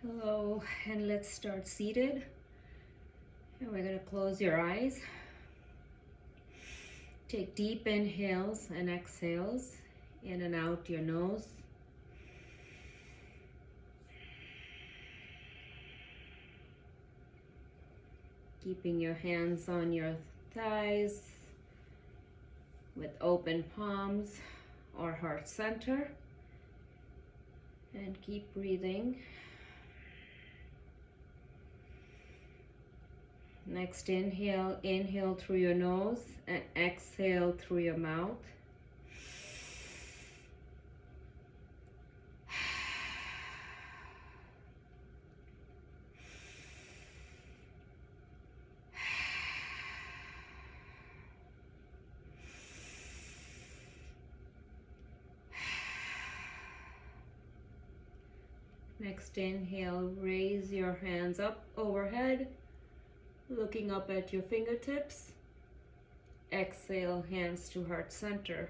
Hello, and let's start seated. And we're going to close your eyes. Take deep inhales and exhales, in and out your nose. Keeping your hands on your thighs with open palms or heart center. And keep breathing. Next inhale through your nose and exhale through your mouth. Next inhale, raise your hands up overhead, looking up at your fingertips. Exhale, hands to heart center.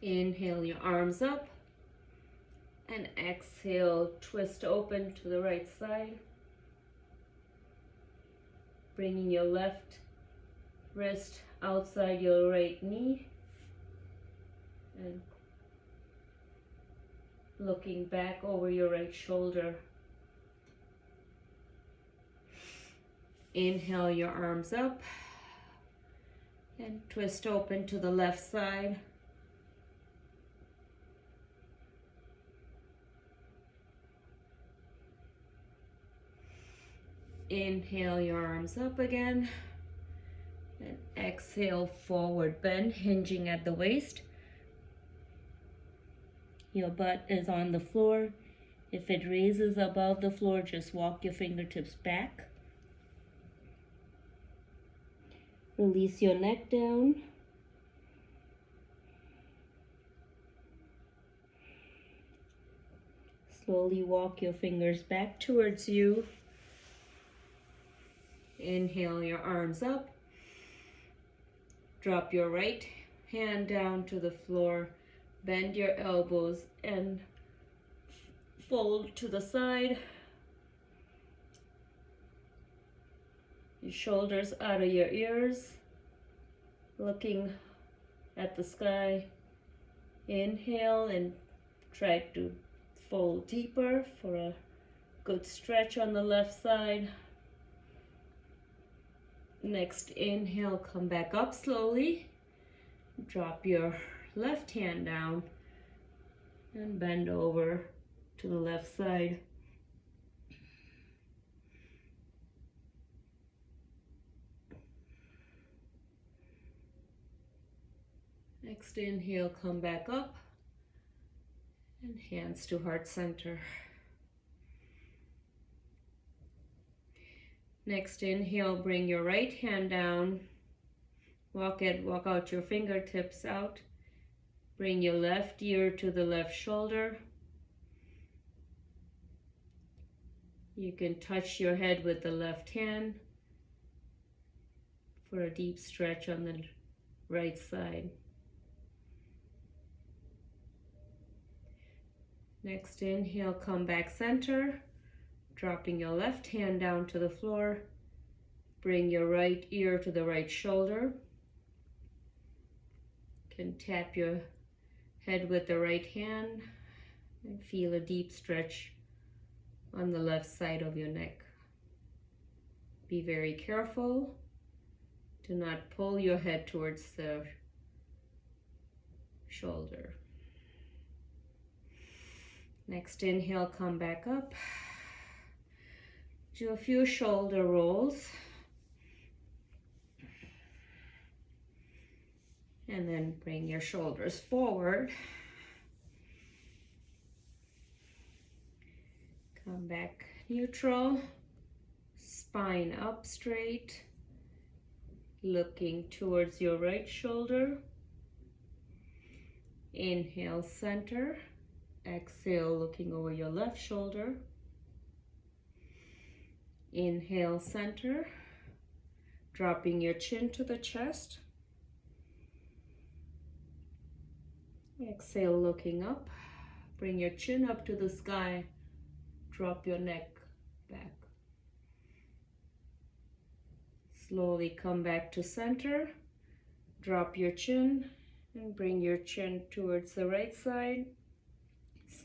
Inhale your arms up and exhale, twist open to the right side. Bringing your left wrist outside your right knee and looking back over your right shoulder. Inhale your arms up and twist open to the left side. Inhale your arms up again and exhale, forward bend, hinging at the waist. Your butt is on the floor. If it raises above the floor, just walk your fingertips back. Release your neck down. Slowly walk your fingers back towards you. Inhale your arms up. Drop your right hand down to the floor. Bend your elbows and fold to the side. Your shoulders out of your ears. Looking at the sky. Inhale and try to fold deeper for a good stretch on the left side. Next inhale, come back up slowly. Drop your left hand down and bend over to the left side. Next inhale, come back up and hands to heart center. Next inhale, bring your right hand down. Walk out your fingertips out. Bring your left ear to the left shoulder. You can touch your head with the left hand for a deep stretch on the right side. Next inhale, come back center. Dropping your left hand down to the floor. Bring your right ear to the right shoulder. You can tap your head with the right hand and feel a deep stretch on the left side of your neck. Be very careful. Do not pull your head towards the shoulder. Next inhale, come back up. Do a few shoulder rolls. And then bring your shoulders forward. Come back neutral. Spine up straight. Looking towards your right shoulder. Inhale, center. Exhale, looking over your left shoulder. Inhale, center. Dropping your chin to the chest. Exhale, looking up. Bring your chin up to the sky. drop your neck back. Slowly come back to center, drop your chin and bring your chin towards the right side,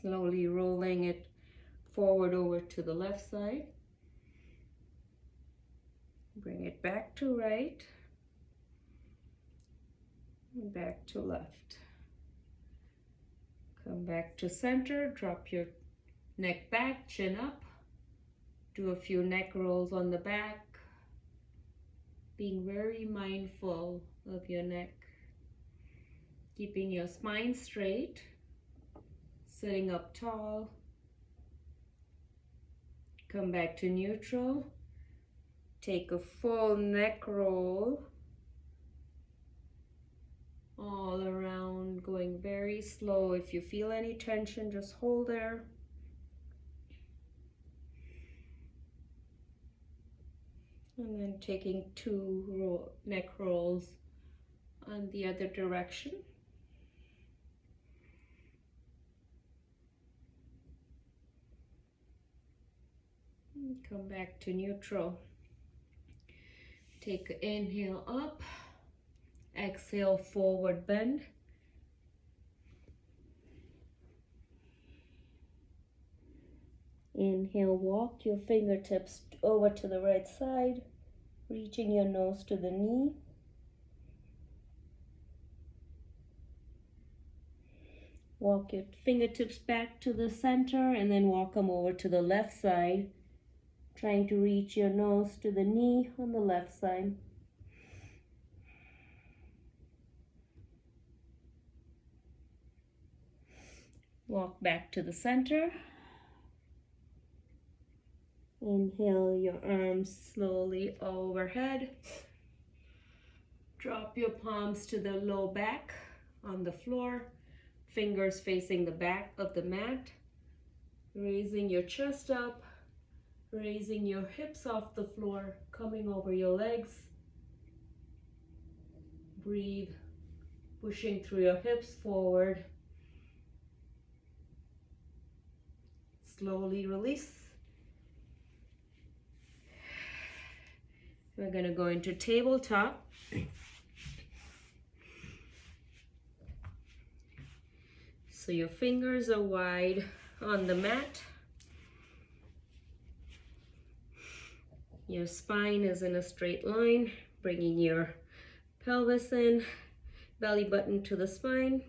slowly rolling it forward over to the left side. Bring it back to right, and back to left. Come back to center, drop your neck back, chin up. Do a few neck rolls on the back, being very mindful of your neck. Keeping your spine straight, sitting up tall. Come back to neutral. Take a full neck roll all around, going very slow. If you feel any tension, just hold there. And then taking two neck rolls on the other direction. And come back to neutral. Take an inhale up, exhale, forward bend. Inhale, walk your fingertips over to the right side, reaching your nose to the knee. Walk your fingertips back to the center and then walk them over to the left side, trying to reach your nose to the knee on the left side. Walk back to the center. Inhale your arms slowly overhead. Drop your palms to the low back on the floor, fingers facing the back of the mat. Raising your chest up, raising your hips off the floor, coming over your legs. Breathe, pushing through your hips forward. Slowly release. We're going to go into tabletop. So your fingers are wide on the mat. Your spine is in a straight line, bringing your pelvis in, belly button to the spine.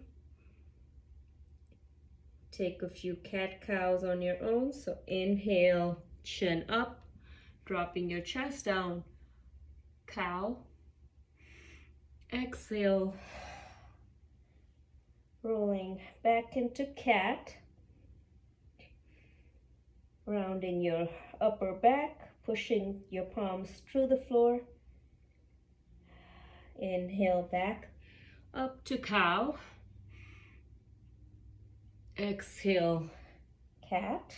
Take a few cat-cows on your own. So inhale, chin up, dropping your chest down, cow. Exhale, rolling back into cat. Rounding your upper back, pushing your palms through the floor. Inhale back up to cow. Exhale, cat.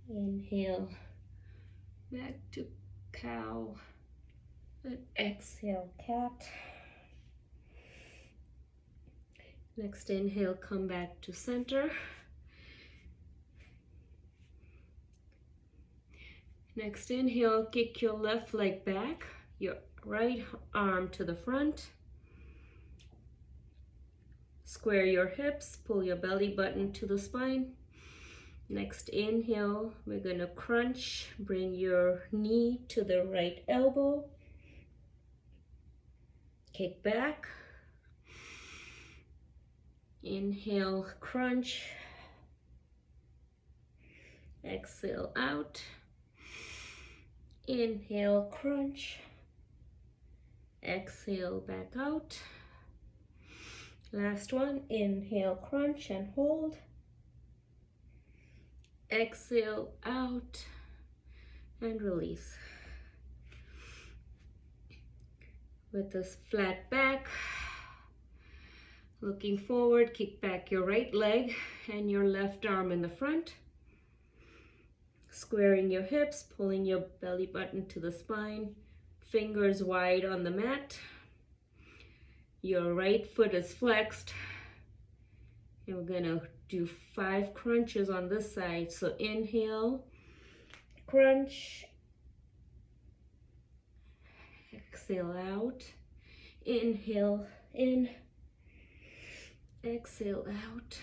Inhale back to cow. And exhale, cat. Next inhale, come back to center. Next inhale, kick your left leg back, your right arm to the front. Square your hips, pull your belly button to the spine. Next inhale, we're going to crunch, bring your knee to the right elbow. Kick back. Inhale, crunch. Exhale out. Inhale, crunch. Exhale, back out. Last one, inhale, crunch and hold. Exhale out and release. With this flat back, looking forward, kick back your right leg and your left arm in the front. Squaring your hips, pulling your belly button to the spine, fingers wide on the mat. Your right foot is flexed. And we're gonna do 5 crunches on this side. So inhale, crunch, exhale out, inhale in, exhale out,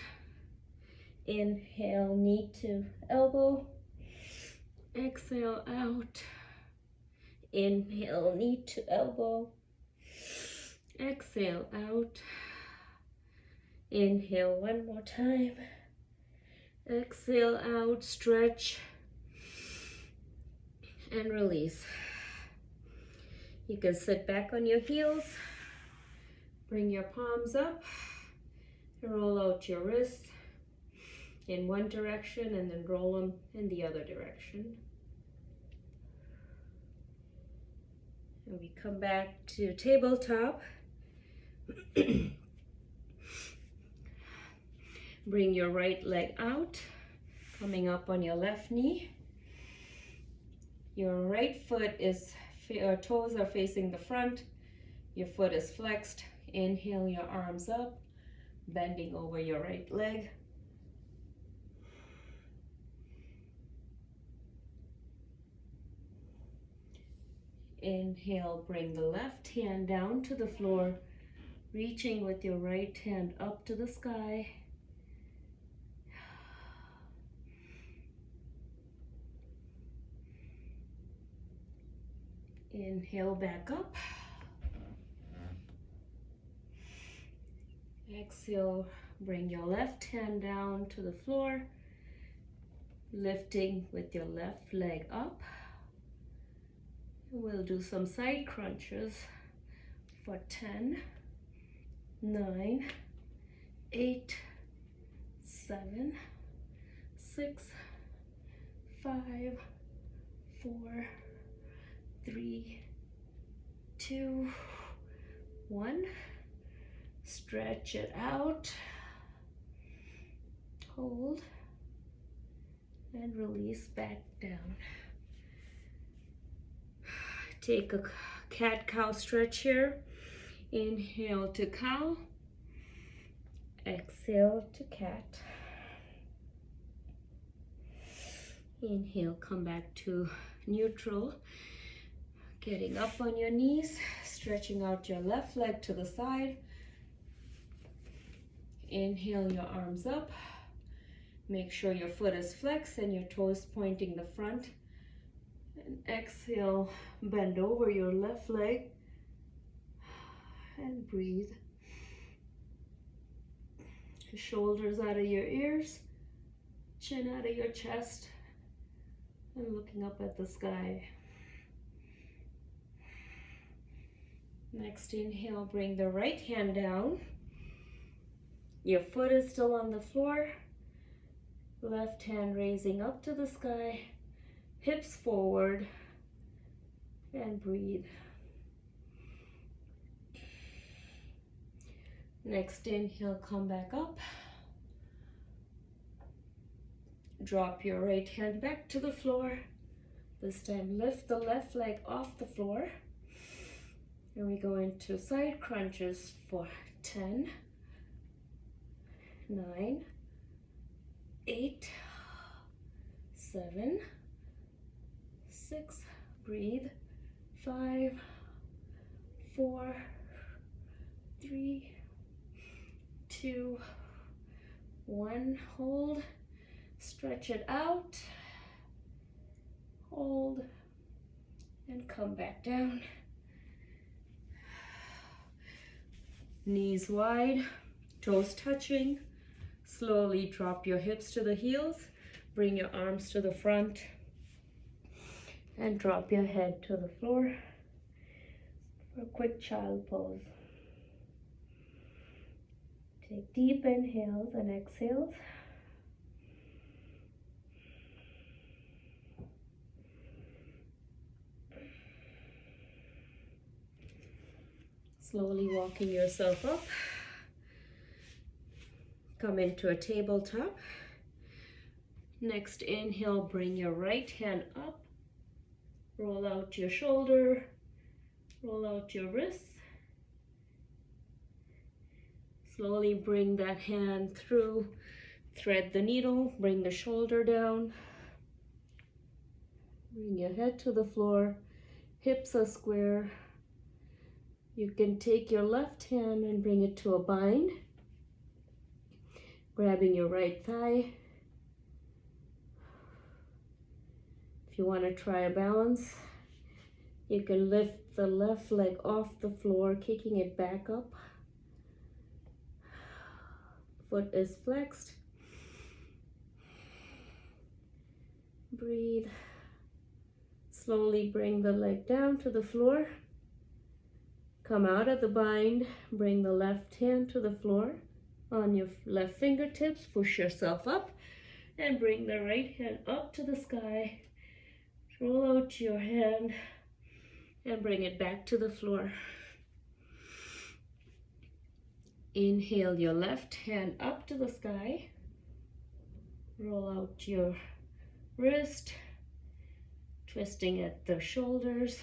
inhale knee to elbow, exhale out, inhale knee to elbow, exhale out, inhale one more time, exhale out, stretch, and release. You can sit back on your heels, bring your palms up, roll out your wrists in one direction and then roll them in the other direction. And we come back to tabletop. Bring your right leg out, coming up on your left knee. Your right foot is, your toes are facing the front. Your foot is flexed. Inhale your arms up, bending over your right leg. Inhale, bring the left hand down to the floor, reaching with your right hand up to the sky. Inhale back up. Exhale, bring your left hand down to the floor, lifting with your left leg up. We'll do some side crunches for 10, 9, 8, 7, 6, 5, 4, 3, 2, 1. Stretch it out, hold, and release back down. Take a cat-cow stretch here. Inhale to cow, exhale to cat. Inhale, come back to neutral. Getting up on your knees, stretching out your left leg to the side. Inhale your arms up. Make sure your foot is flexed and your toes pointing the front. And exhale, bend over your left leg and breathe. Shoulders out of your ears, chin out of your chest, and looking up at the sky. Next inhale, bring the right hand down. Your foot is still on the floor. Left hand raising up to the sky. Hips forward. And breathe. Next inhale, come back up. Drop your right hand back to the floor. This time lift the left leg off the floor. And we go into side crunches for 10, 9, 8, 7, 6, breathe, 5, 4, 3, 2, 1, hold, stretch it out, hold, and come back down. Knees wide, toes touching. Slowly drop your hips to the heels. Bring your arms to the front. And drop your head to the floor for a quick child pose. Take deep inhales and exhales. Slowly walking yourself up. Come into a tabletop. Next inhale, bring your right hand up. Roll out your shoulder. Roll out your wrists. Slowly bring that hand through, thread the needle, bring the shoulder down, bring your head to the floor, hips are square. You can take your left hand and bring it to a bind, grabbing your right thigh. If you want to try a balance, you can lift the left leg off the floor, kicking it back up. Foot is flexed. Breathe. Slowly bring the leg down to the floor. Come out of the bind. Bring the left hand to the floor. On your left fingertips, push yourself up and bring the right hand up to the sky. Roll out your hand and bring it back to the floor. Inhale your left hand up to the sky. Roll out your wrist, twisting at the shoulders.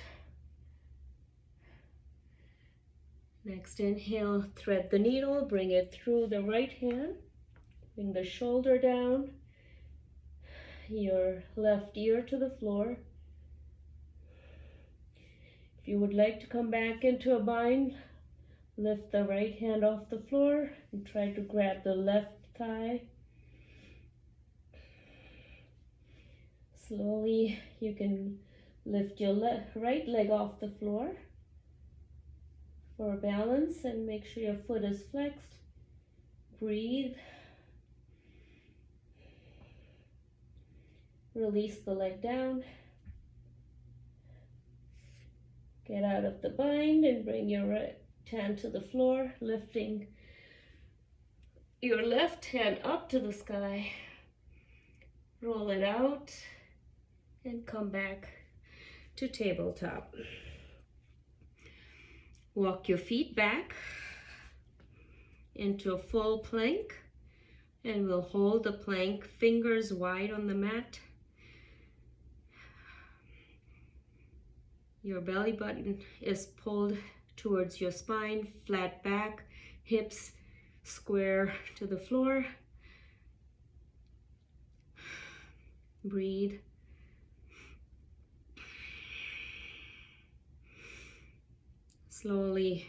Next inhale, thread the needle, bring it through the right hand. Bring the shoulder down, your left ear to the floor. If you would like to come back into a bind, lift the right hand off the floor and try to grab the left thigh. Slowly, you can lift your right leg off the floor for balance and make sure your foot is flexed. Breathe. Release the leg down. Get out of the bind and bring your right hand to the floor, lifting your left hand up to the sky. Roll it out and come back to tabletop. Walk your feet back into a full plank, and we'll hold the plank fingers wide on the mat. Your belly button is pulled towards your spine, flat back, hips square to the floor. Breathe. Slowly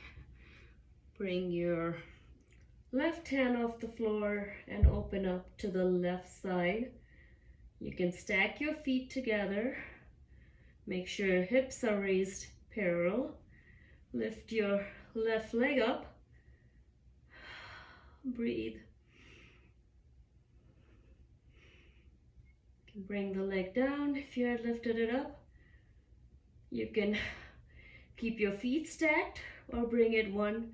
bring your left hand off the floor and open up to the left side. You can stack your feet together. Make sure your hips are raised parallel. Lift your left leg up. Breathe. You can bring the leg down if you had lifted it up. You can keep your feet stacked or bring one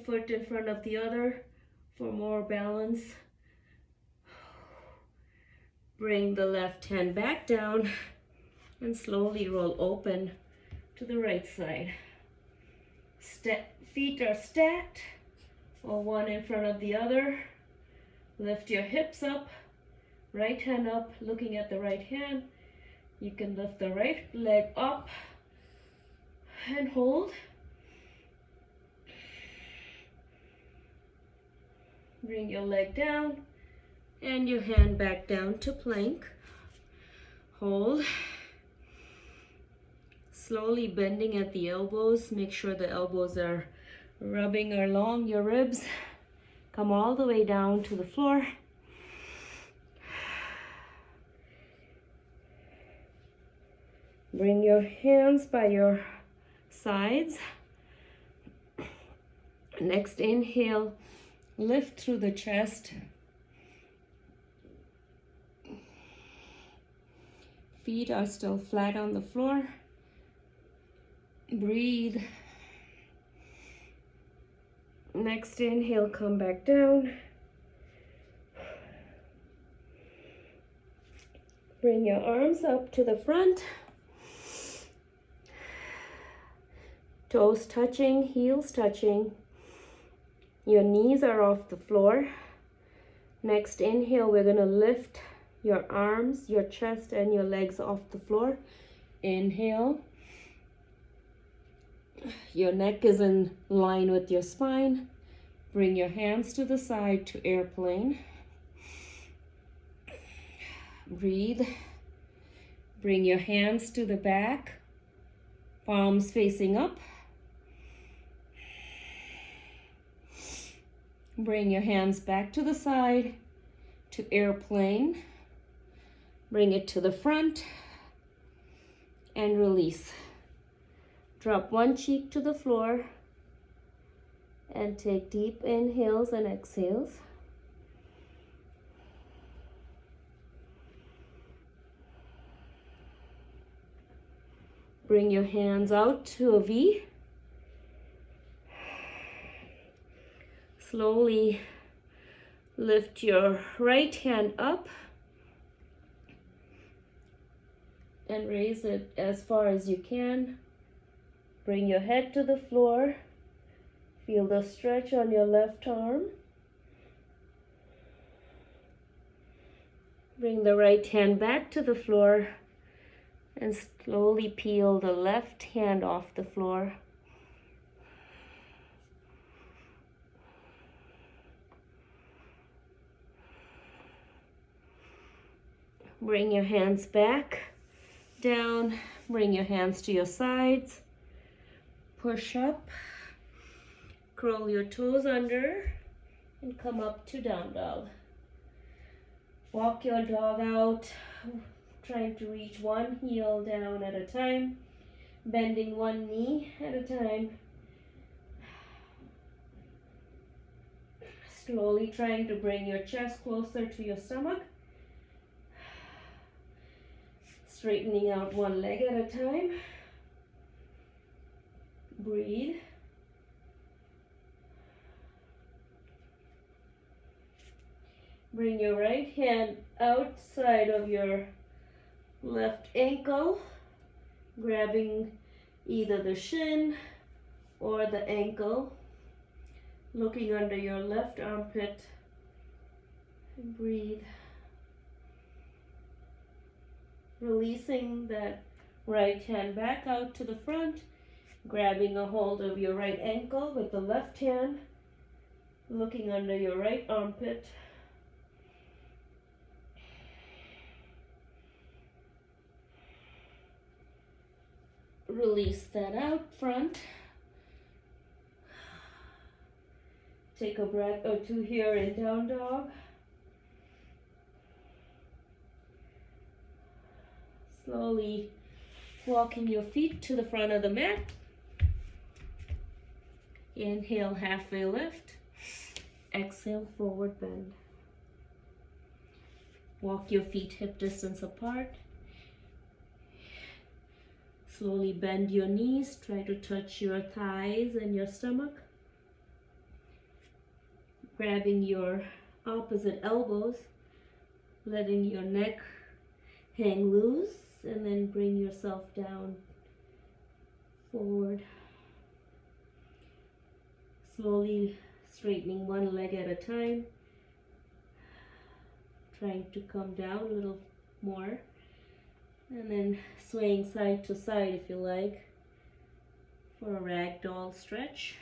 foot in front of the other for more balance. Bring the left hand back down and slowly roll open to the right side. Feet are stacked or one in front of the other. Lift your hips up, right hand up, looking at the right hand. You can lift the right leg up and hold. Bring your leg down and your hand back down to plank. Hold. Slowly bending at the elbows. Make sure the elbows are rubbing along your ribs. Come all the way down to the floor. Bring your hands by your sides. Next inhale, lift through the chest. Feet are still flat on the floor. Breathe. Next inhale, come back down. Bring your arms up to the front. Toes touching, heels touching. Your knees are off the floor. Next inhale, we're going to lift your arms, your chest, and your legs off the floor. Inhale. your neck is in line with your spine, bring your hands to the side to airplane. Breathe. Bring your hands to the back, palms facing up. Bring your hands back to the side to airplane. Bring it to the front and release. Drop one cheek to the floor and take deep inhales and exhales. Bring your hands out to a V. Slowly lift your right hand up and raise it as far as you can. Bring your head to the floor. Feel the stretch on your left arm. Bring the right hand back to the floor and slowly peel the left hand off the floor. Bring your hands back, down, bring your hands to your sides, push up, curl your toes under, and come up to down dog. Walk your dog out, trying to reach one heel down at a time, bending one knee at a time. Slowly trying to bring your chest closer to your stomach. Straightening out one leg at a time. Breathe. Bring your right hand outside of your left ankle, grabbing either the shin or the ankle, looking under your left armpit, and breathe. Releasing that right hand back out to the front, grabbing a hold of your right ankle with the left hand, looking under your right armpit. Release that out front. Take a breath or two here in down dog. Slowly walking your feet to the front of the mat. Inhale, halfway lift. Exhale, forward bend. Walk your feet hip distance apart. Slowly bend your knees. Try to touch your thighs and your stomach. Grabbing your opposite elbows, letting your neck hang loose, and then bring yourself down, forward. Slowly straightening one leg at a time, trying to come down a little more, and then swaying side to side if you like for a ragdoll stretch.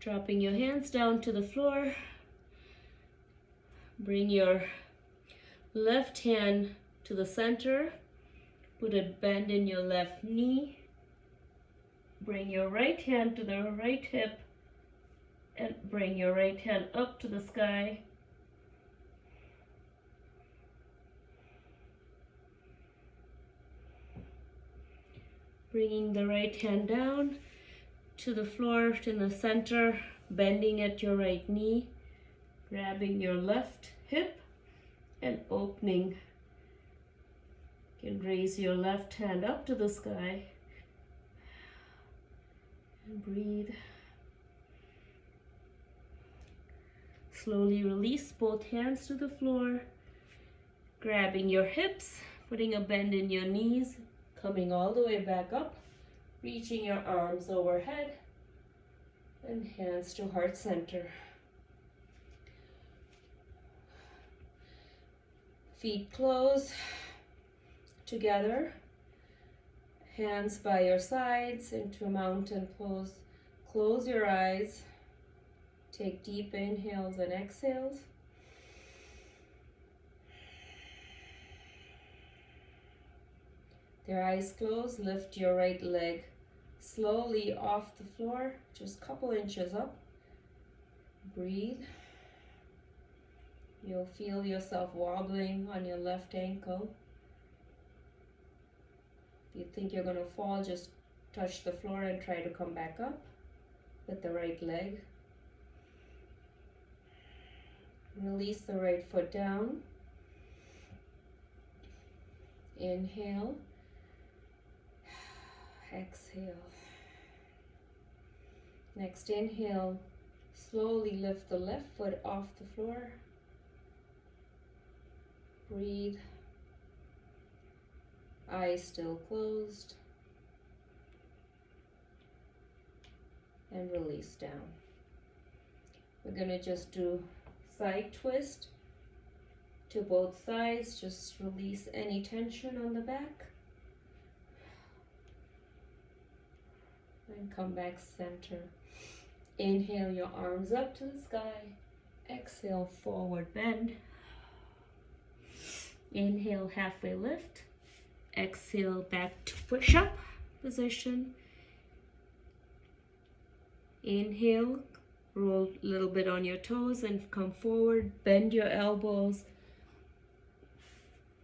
Dropping your hands down to the floor. Bring your left hand to the center. Put a bend in your left knee. Bring your right hand to the right hip and bring your right hand up to the sky. Bringing the right hand down to the floor in the center, bending at your right knee, grabbing your left hip and opening. You can raise your left hand up to the sky and breathe. Slowly release both hands to the floor, grabbing your hips, putting a bend in your knees, coming all the way back up, reaching your arms overhead and hands to heart center. Feet close together. Hands by your sides into a mountain pose. Close your eyes. Take deep inhales and exhales. Their eyes closed, lift your right leg slowly off the floor, just a couple inches up. Breathe. You'll feel yourself wobbling on your left ankle. If you think you're going to fall, just touch the floor and try to come back up with the right leg. Release the right foot down. Inhale. Exhale. Next inhale, slowly lift the left foot off the floor. Breathe. Eyes still closed. And release down. We're going to just do side twist to both sides. Just release any tension on the back. And come back center. Inhale your arms up to the sky. Exhale, forward bend. Inhale, halfway lift. Exhale, back to push-up position. Inhale, roll a little bit on your toes and come forward. Bend your elbows.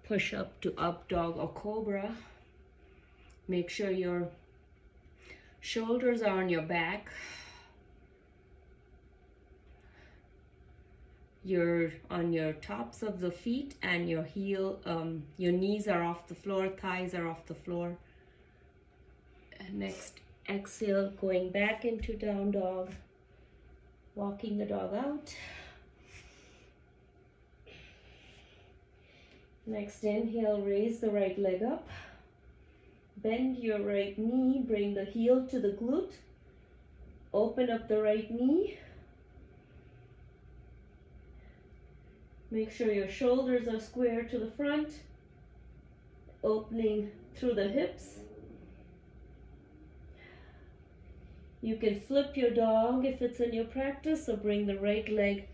Push up to up dog or cobra. Make sure your shoulders are on your back. You're on your tops of the feet and your your knees are off the floor, thighs are off the floor. And next, exhale, going back into down dog, walking the dog out. Next inhale, raise the right leg up. Bend your right knee, bring the heel to the glute. Open up the right knee. Make sure your shoulders are square to the front, opening through the hips. You can flip your dog if it's in your practice, or bring the right leg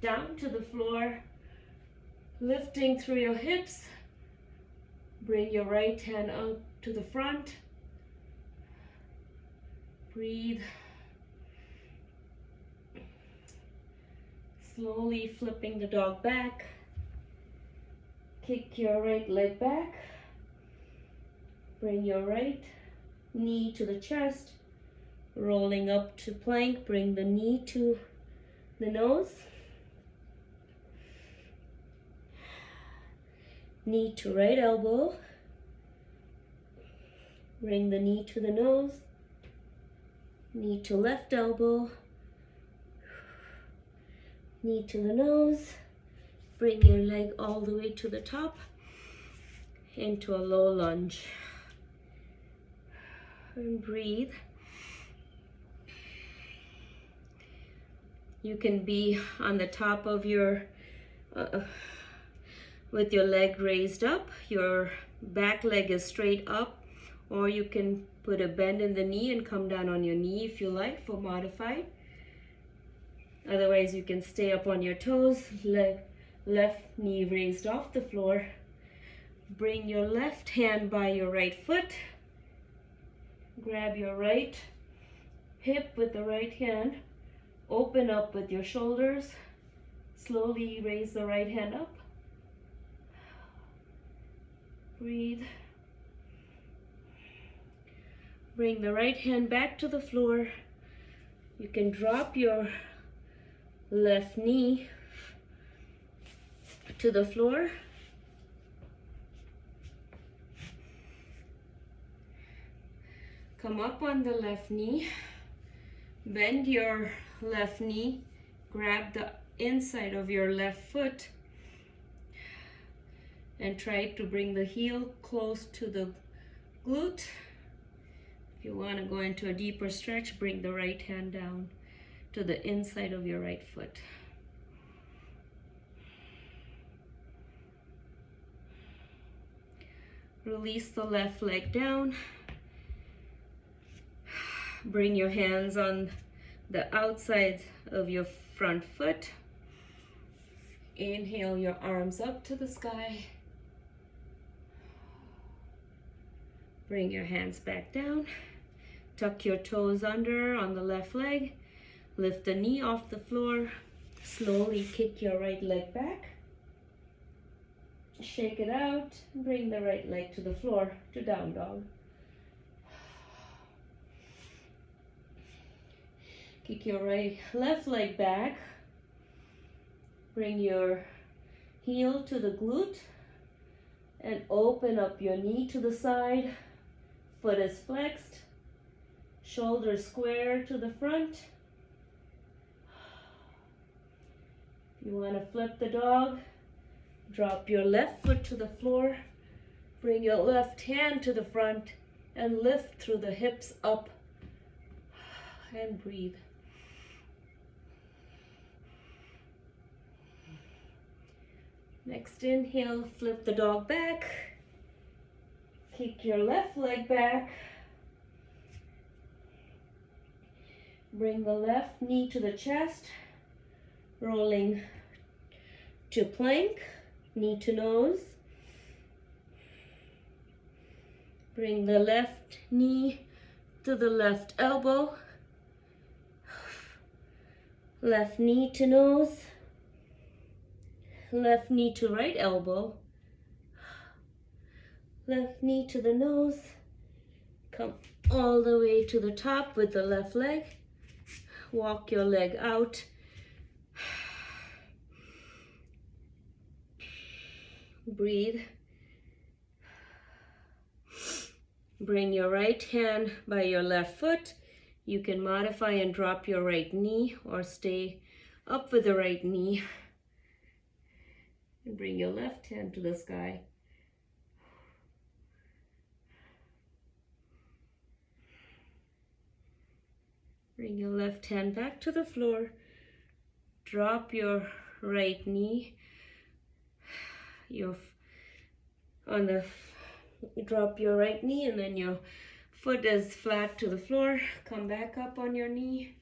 down to the floor, lifting through your hips. Bring your right hand out to the front. Breathe. Slowly flipping the dog back. Kick your right leg back. Bring your right knee to the chest. Rolling up to plank. Bring the knee to the nose. Knee to right elbow. Bring the knee to the nose. Knee to left elbow. Knee to the nose. Bring your leg all the way to the top into a low lunge. And breathe. You can be on the top of your with your leg raised up. Your back leg is straight up, or you can put a bend in the knee and come down on your knee if you like for modified. Otherwise, you can stay up on your toes, left knee raised off the floor. Bring your left hand by your right foot. Grab your right hip with the right hand. Open up with your shoulders. Slowly raise the right hand up. Breathe. Bring the right hand back to the floor. You can drop your left knee to the floor. Come up on the left knee. Bend your left knee. Grab the inside of your left foot and try to bring the heel close to the glute. If you want to go into a deeper stretch, bring the right hand down to the inside of your right foot. Release the left leg down. Bring your hands on the outside of your front foot. Inhale your arms up to the sky. Bring your hands back down. Tuck your toes under on the left leg. Lift the knee off the floor. Slowly kick your right leg back. Shake it out. Bring the right leg to the floor to down dog. Kick your left leg back. Bring your heel to the glute and open up your knee to the side. Foot is flexed. Shoulders square to the front. You want to flip the dog. Drop your left foot to the floor. Bring your left hand to the front and lift through the hips up. And breathe. Next inhale, flip the dog back. Kick your left leg back. Bring the left knee to the chest. Rolling to plank, knee to nose. Bring the left knee to the left elbow. Left knee to nose. Left knee to right elbow. Left knee to the nose. Come all the way to the top with the left leg. Walk your leg out. Breathe. Bring your right hand by your left foot. You can modify and drop your right knee or stay up with the right knee. And bring your left hand to the sky. Bring your left hand back to the floor. Drop your right knee. Drop your right knee and then your foot is flat to the floor. Come back up on your knee.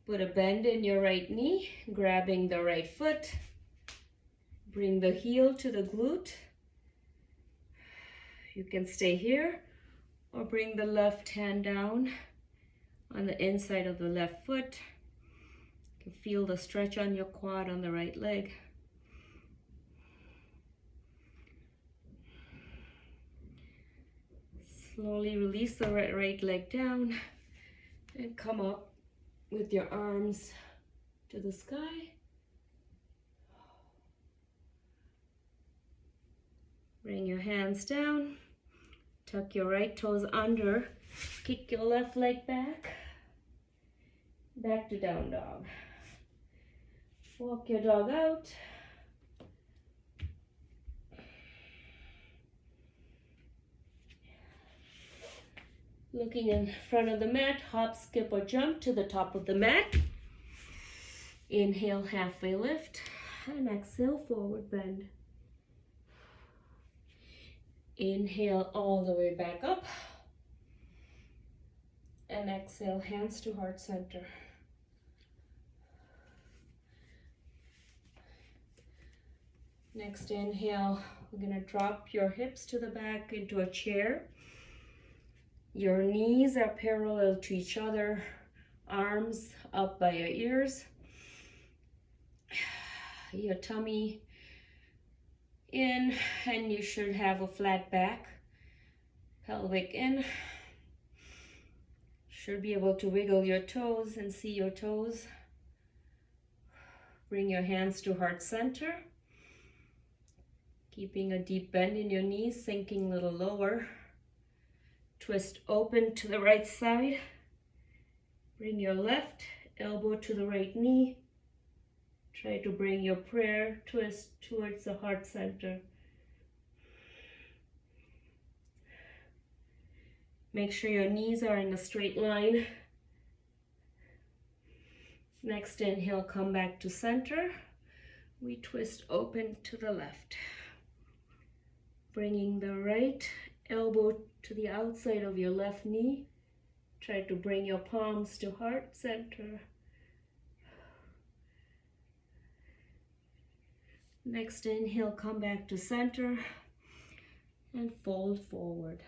Put a bend in your right knee, grabbing the right foot. Bring the heel to the glute. You can stay here or bring the left hand down on the inside of the left foot. You can feel the stretch on your quad on the right leg. Slowly release the right leg down and come up with your arms to the sky. Bring your hands down. Tuck your right toes under. Kick your left leg back. Back to down dog. Walk your dog out. Looking in front of the mat, hop, skip, or jump to the top of the mat. Inhale, halfway lift, and exhale, forward bend. Inhale all the way back up, and exhale, hands to heart center. Next inhale, we're gonna drop your hips to the back into a chair. Your knees are parallel to each other, arms up by your ears. Your tummy in, and you should have a flat back. Pelvic in. Should be able to wiggle your toes and see your toes. Bring your hands to heart center. Keeping a deep bend in your knees, sinking a little lower. Twist open to the right side. Bring your left elbow to the right knee. Try to bring your prayer twist towards the heart center. Make sure your knees are in a straight line. Next inhale, come back to center. We twist open to the left, bringing the right elbow to the outside of your left knee. Try to bring your palms to heart center. Next inhale, come back to center and fold forward.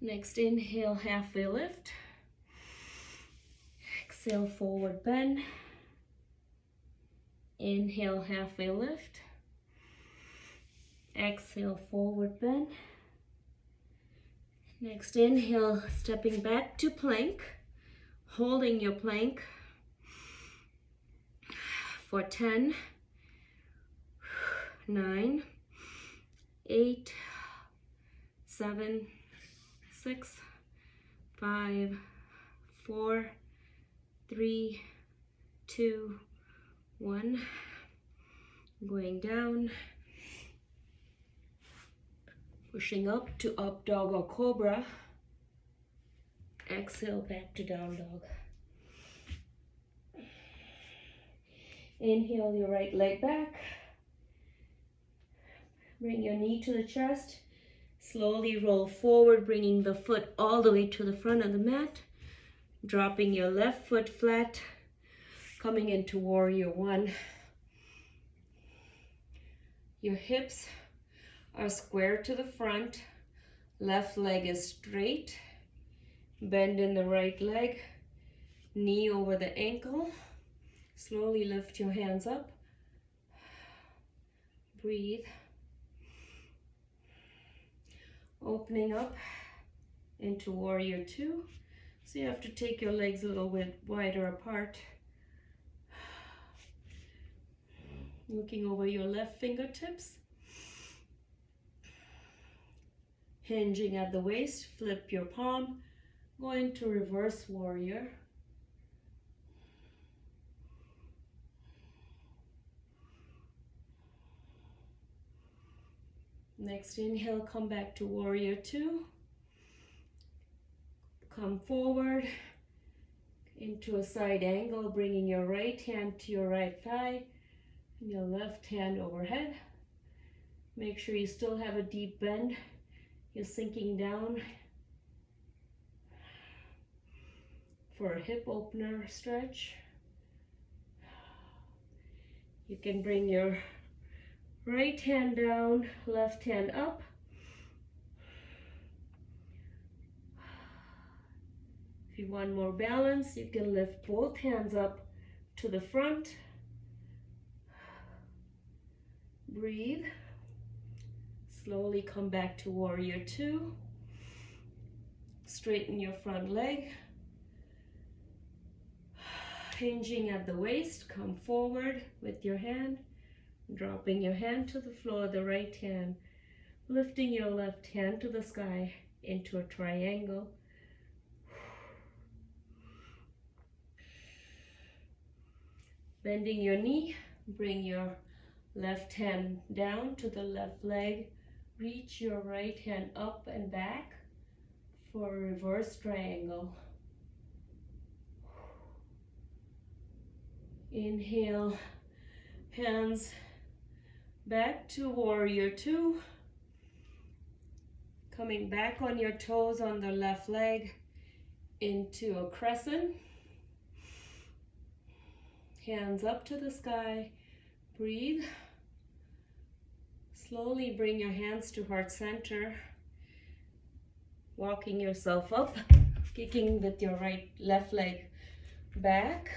Next inhale, halfway lift. Exhale, forward bend. Inhale, halfway lift. Exhale, forward bend. Next inhale, stepping back to plank, holding your plank for 10, 9, 8, 7, 6, 5, 4, 3, 2, 1. Going down, pushing up to up dog or cobra. Exhale, back to down dog. Inhale your right leg back. Bring your knee to the chest. Slowly roll forward, bringing the foot all the way to the front of the mat. Dropping your left foot flat. Coming into warrior one. Your hips are square to the front. Left leg is straight. Bend in the right leg. Knee over the ankle. Slowly lift your hands up. Breathe. Opening up into warrior two. So you have to take your legs a little bit wider apart. Looking over your left fingertips. Hinging at the waist, flip your palm. Go into reverse warrior. Next inhale, come back to warrior two. Come forward into a side angle, bringing your right hand to your right thigh and your left hand overhead. Make sure you still have a deep bend. You're sinking down for a hip opener stretch. You can bring your right hand down, left hand up. If you want more balance, you can lift both hands up to the front. Breathe. Slowly come back to warrior two. Straighten your front leg. Hinging at the waist, come forward with your hand. Dropping your hand to the floor, the right hand. Lifting your left hand to the sky into a triangle. Bending your knee, bring your left hand down to the left leg. Reach your right hand up and back for a reverse triangle. Inhale, hands back to warrior two. Coming back on your toes on the left leg into a crescent. Hands up to the sky. Breathe. Slowly bring your hands to heart center. Walking yourself up, kicking with your left leg back.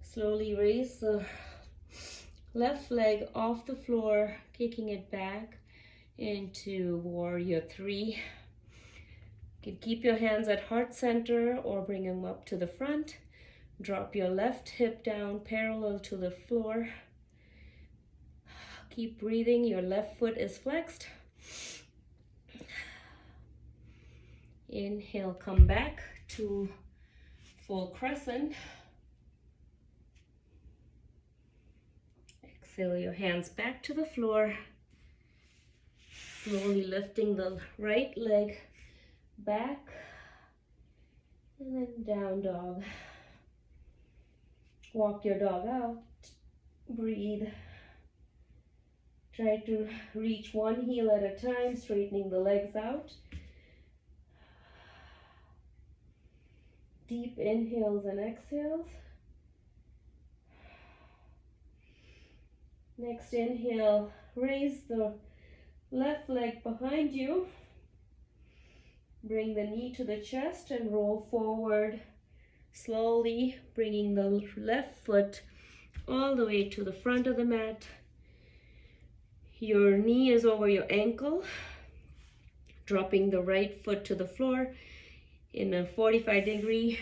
Slowly raise the left leg off the floor, kicking it back into warrior three. You can keep your hands at heart center or bring them up to the front. Drop your left hip down parallel to the floor. Keep breathing. Your left foot is flexed. Inhale, come back to full crescent. Exhale your hands back to the floor. Slowly lifting the right leg back and then down dog. Walk your dog out. Breathe. Try to reach one heel at a time, straightening the legs out. Deep inhales and exhales. Next inhale, raise the left leg behind you. Bring the knee to the chest and roll forward. Slowly bringing the left foot all the way to the front of the mat. Your knee is over your ankle. Dropping the right foot to the floor in a 45-degree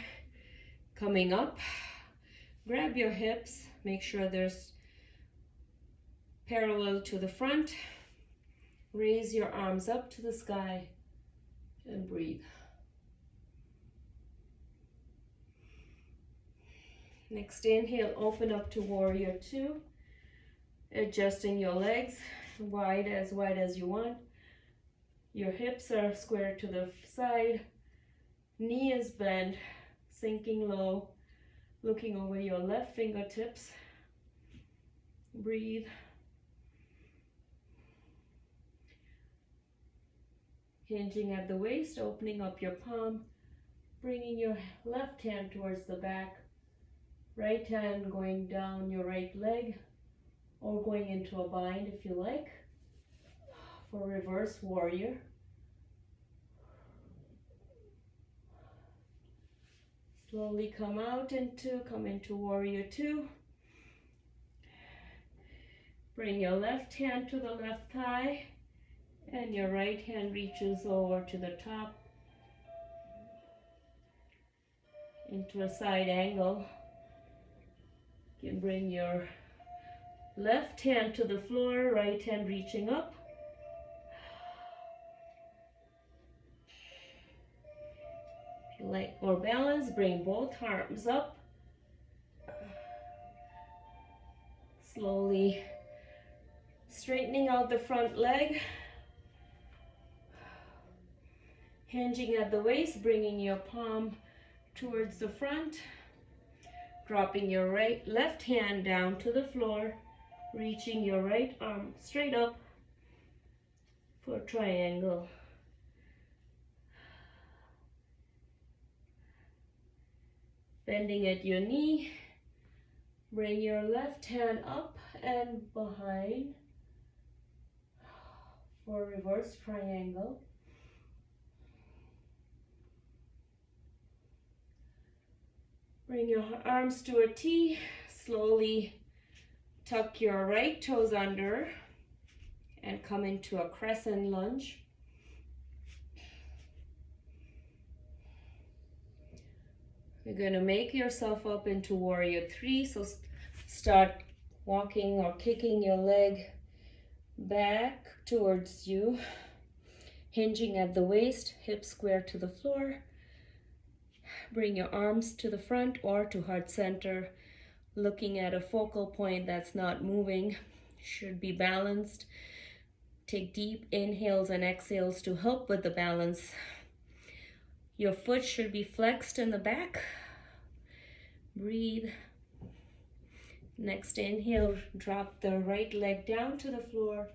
coming up. Grab your hips. Make sure there's parallel to the front. Raise your arms up to the sky and breathe. Next inhale, open up to warrior two. Adjusting your legs wide as you want. Your hips are square to the side. Knee is bent, sinking low, looking over your left fingertips. Breathe. Hinging at the waist, opening up your palm, bringing your left hand towards the back. Right hand going down your right leg or going into a bind if you like for reverse warrior. Slowly come into warrior two. Bring your left hand to the left thigh and your right hand reaches over to the top into a side angle. You can bring your left hand to the floor, right hand reaching up. If you like more balance, bring both arms up. Slowly straightening out the front leg. Hinging at the waist, bringing your palm towards the front. Dropping your left hand down to the floor, reaching your right arm straight up for triangle. Bending at your knee, bring your left hand up and behind for reverse triangle. Bring your arms to a T. Slowly tuck your right toes under and come into a crescent lunge. You're going to make yourself up into warrior three. So start walking or kicking your leg back towards you. Hinging at the waist, hips square to the floor. Bring your arms to the front or to heart center, looking at a focal point that's not moving. Should be balanced. Take deep inhales and exhales to help with the balance. Your foot should be flexed in the back. Breathe. Next inhale, drop the right leg down to the floor.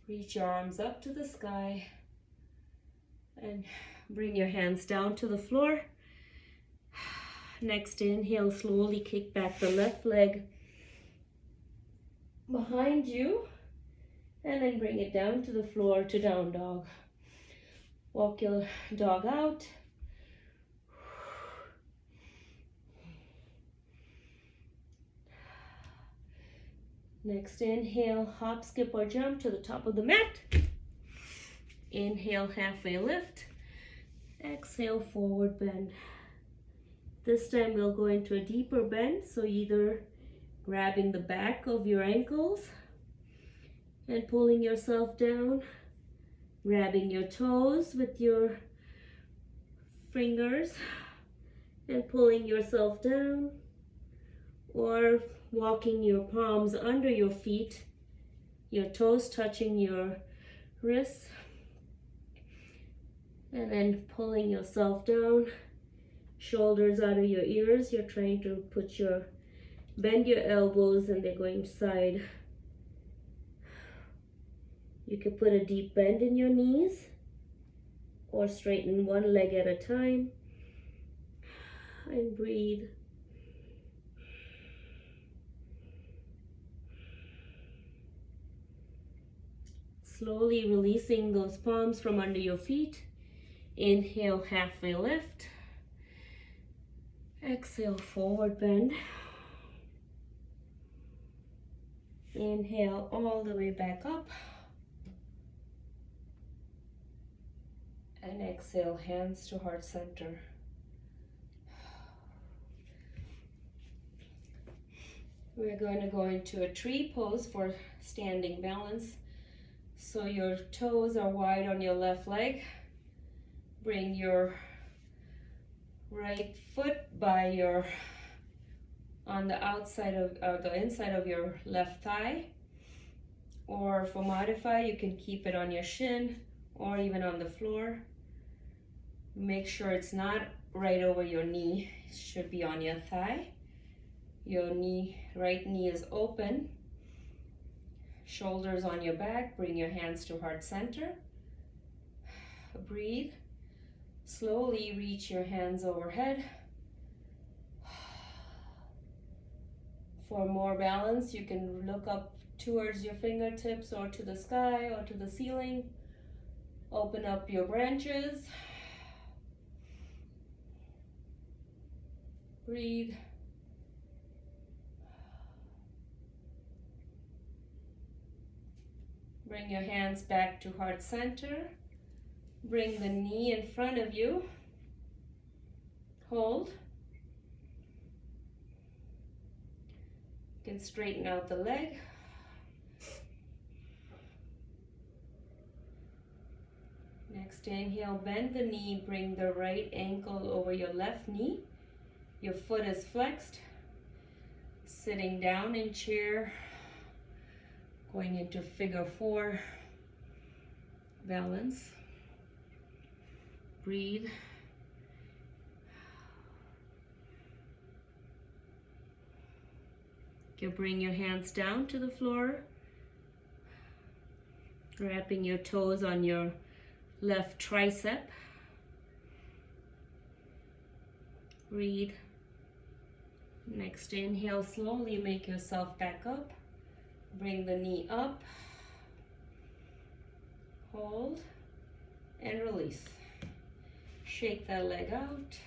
Reach your arms up to the sky. And bring your hands down to the floor. Next inhale, slowly kick back the left leg behind you and then bring it down to the floor to down dog. Walk your dog out. Next inhale, hop, skip or jump to the top of the mat. Inhale, halfway lift. Exhale, forward bend. This time we'll go into a deeper bend, so either grabbing the back of your ankles and pulling yourself down, grabbing your toes with your fingers and pulling yourself down, or walking your palms under your feet, your toes touching your wrists, and then pulling yourself down. Shoulders out of your ears. You're trying to put your Bend your elbows and they're going side. You can put a deep bend in your knees or straighten one leg at a time and breathe. Slowly releasing those palms from under your feet. Inhale, halfway lift. Exhale, forward bend. Inhale all the way back up. And exhale, hands to heart center. We're going to go into a tree pose for standing balance. So your toes are wide on your left leg. Bring your right foot on the outside of the inside of your left thigh. Or for modify, you can keep it on your shin or even on the floor. Make sure it's not right over your knee. It should be on your thigh. Your right knee is open. Shoulders on your back. Bring your hands to heart center. Breathe. Slowly reach your hands overhead. For more balance, you can look up towards your fingertips or to the sky or to the ceiling. Open up your branches. Breathe. Bring your hands back to heart center. Bring the knee in front of you. Hold. You can straighten out the leg. Next inhale, bend the knee, bring the right ankle over your left knee. Your foot is flexed. Sitting down in chair. Going into figure 4 balance. Breathe. You bring your hands down to the floor, wrapping your toes on your left tricep. Breathe. Next inhale, slowly make yourself back up. Bring the knee up. Hold and release. Shake that leg out.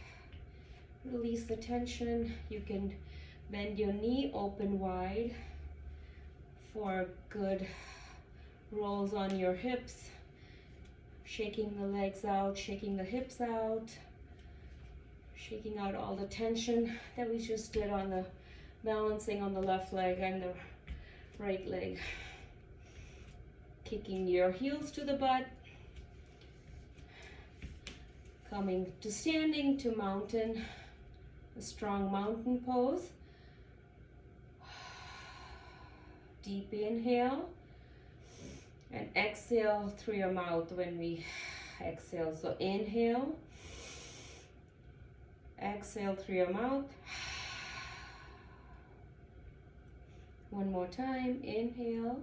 Release the tension. You can bend your knee open wide for good rolls on your hips. Shaking the legs out, shaking the hips out. Shaking out all the tension that we just did on the balancing on the left leg and the right leg. Kicking your heels to the butt. Coming to standing to mountain, a strong mountain pose. Deep inhale and exhale through your mouth when we exhale. So inhale, exhale through your mouth. One more time, inhale.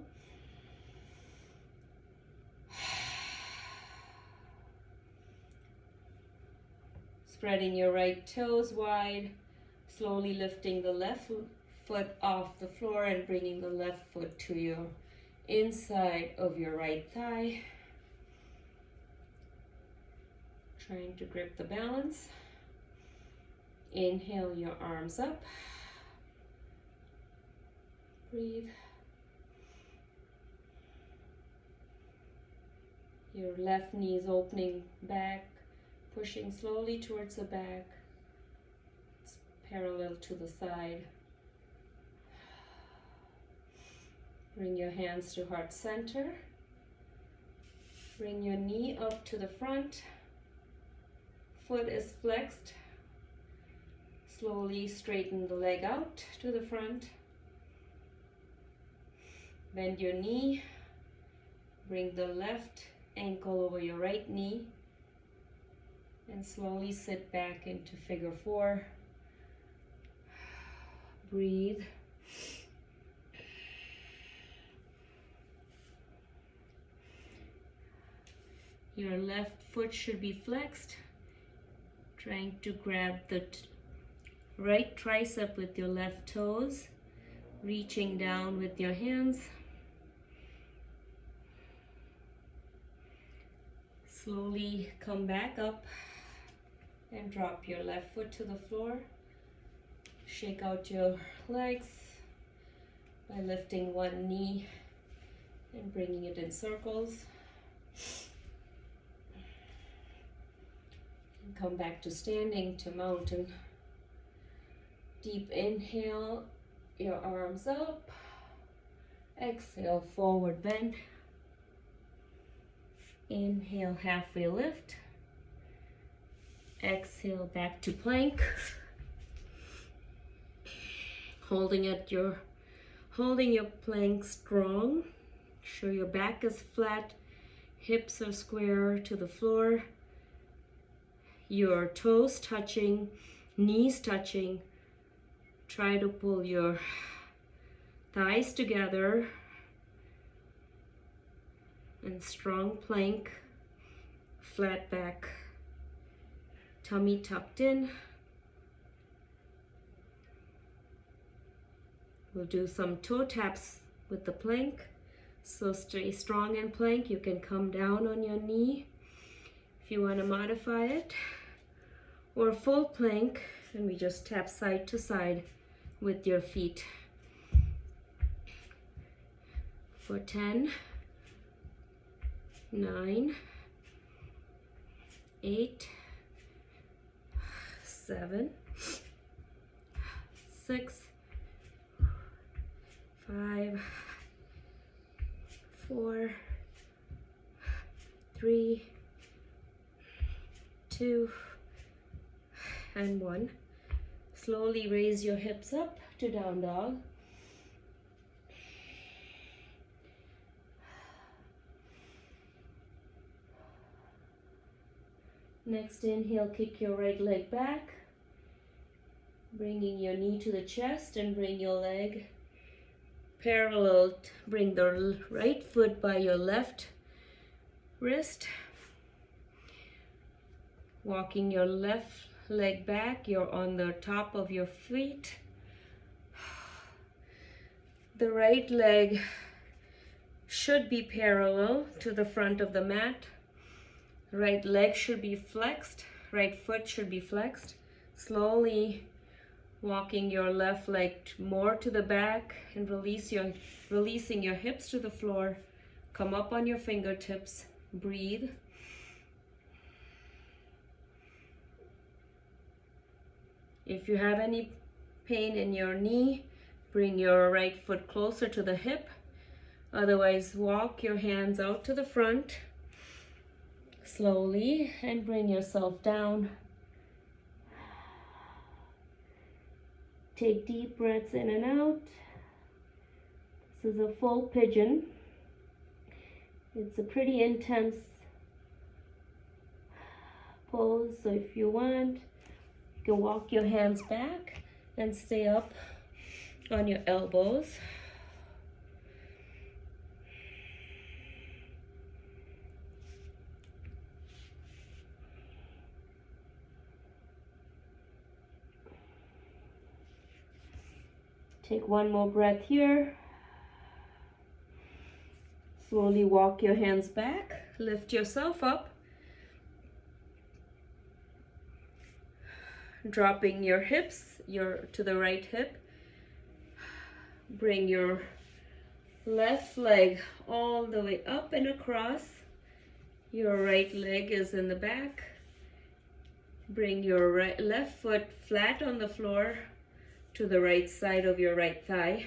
Spreading your right toes wide, slowly lifting the left foot off the floor and bringing the left foot to your inside of your right thigh. Trying to grip the balance. Inhale your arms up. Breathe. Your left knee is opening back, pushing slowly towards the back. It's parallel to the side. Bring your hands to heart center. Bring your knee up to the front. Foot is flexed. Slowly straighten the leg out to the front. Bend your knee. Bring the left ankle over your right knee. And slowly sit back into figure 4. Breathe. Your left foot should be flexed, trying to grab the right tricep with your left toes, reaching down with your hands. Slowly come back up and drop your left foot to the floor. Shake out your legs by lifting one knee and bringing it in circles. And come back to standing to mountain. Deep inhale, your arms up. Exhale, forward bend. Inhale, halfway lift. Exhale, back to plank. Holding your plank strong. Sure your back is flat, hips are square to the floor. Your toes touching, knees touching. Try to pull your thighs together. And strong plank, flat back, tummy tucked in. We'll do some toe taps with the plank. So stay strong in plank. You can come down on your knee if you want to modify it. Or full plank, and we just tap side to side with your feet. For 10, 9, 8, 7, 6, 5, 4, 3, 2, and 1. Slowly raise your hips up to down dog. Next inhale, kick your right leg back, bringing your knee to the chest and bring your leg parallel. Bring the right foot by your left wrist. Walking your left leg back, you're on the top of your feet. The right leg should be parallel to the front of the mat. Right leg should be flexed, right foot should be flexed. Slowly walking your left leg more to the back and releasing your hips to the floor. Come up on your fingertips, breathe. If you have any pain in your knee, bring your right foot closer to the hip. Otherwise, walk your hands out to the front slowly and bring yourself down. Take deep breaths in and out. This is a full pigeon. It's a pretty intense pose, so if you want, you can walk your hands back and stay up on your elbows. Take one more breath here. Slowly walk your hands back, lift yourself up. Dropping your hips to the right hip. Bring your left leg all the way up and across. Your right leg is in the back. Bring your left foot flat on the floor to the right side of your right thigh.